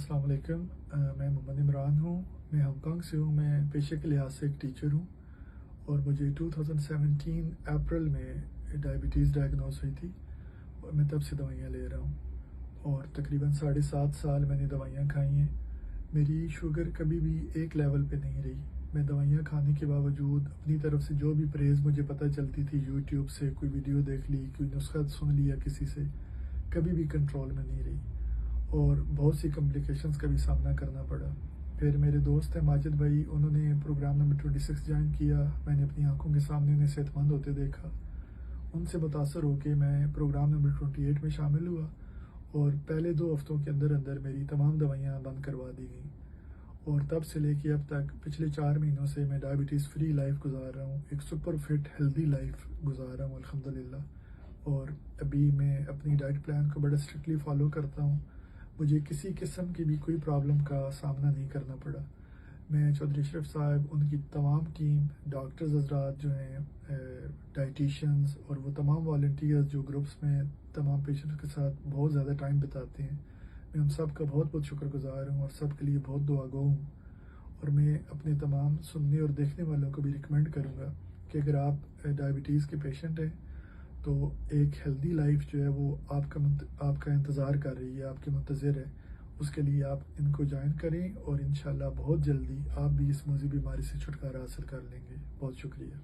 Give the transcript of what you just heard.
अस्सलाम वालेकुम। मैं मोहम्मद इमरान हूँ। मैं हांगकांग से हूँ। मैं पेशे के लिहाज से एक टीचर हूँ और मुझे 2017 अप्रैल में डायबिटीज़ डायग्नोस हुई थी और मैं तब से दवाइयाँ ले रहा हूँ और तकरीबन 7.5 साल मैंने दवाइयाँ खाई हैं। मेरी शुगर कभी भी एक लेवल पे नहीं रही। मैं दवाइयाँ खाने के बावजूद अपनी तरफ से जो भी परहेज़ मुझे पता चलती थी, यूट्यूब से कोई वीडियो देख ली, कोई नुस्खा सुन लिया किसी से, कभी भी कंट्रोल में नहीं रही और बहुत सी कॉम्प्लिकेशंस का भी सामना करना पड़ा। फिर मेरे दोस्त हैं माजिद भाई, उन्होंने प्रोग्राम नंबर 26 ज्वाइन किया। मैंने अपनी आंखों के सामने उन्हें सेहतमंद होते देखा। उनसे मुतासर होकर मैं प्रोग्राम नंबर 28 में शामिल हुआ और पहले 2 हफ्तों के अंदर अंदर मेरी तमाम दवाइयाँ बंद करवा दी गई और तब से लेके अब तक पिछले 4 महीनों से मैं डायबिटीज़ फ्री लाइफ गुजार रहा हूँ। एक सुपर फिट हेल्दी लाइफ गुजार रहा हूँ अल्हम्दुलिल्लाह। और अभी मैं अपनी डाइट प्लान को बड़ा स्ट्रिक्टली फॉलो करता हूँ। मुझे किसी किस्म की भी कोई प्रॉब्लम का सामना नहीं करना पड़ा। मैं चौधरी अशरफ साहब, उनकी तमाम टीम, डॉक्टर्स हज़रात जो हैं, डाइटिशियंस और वो तमाम वॉलंटियर्स जो ग्रुप्स में तमाम पेशेंट्स के साथ बहुत ज़्यादा टाइम बिताते हैं, मैं उन सब का बहुत बहुत शुक्रगुजार हूँ और सब के लिए बहुत दुआगो हूँ। और मैं अपने तमाम सुनने और देखने वालों को भी रिकमेंड करूँगा कि अगर आप डायबिटीज़ के पेशेंट हैं तो एक हेल्दी लाइफ जो है वो आपका इंतज़ार कर रही है, आपके मुंतज़िर है। उसके लिए आप इनको ज्वाइन करें और इंशाल्लाह बहुत जल्दी आप भी इस मुज़ी बीमारी से छुटकारा हासिल कर लेंगे। बहुत शुक्रिया।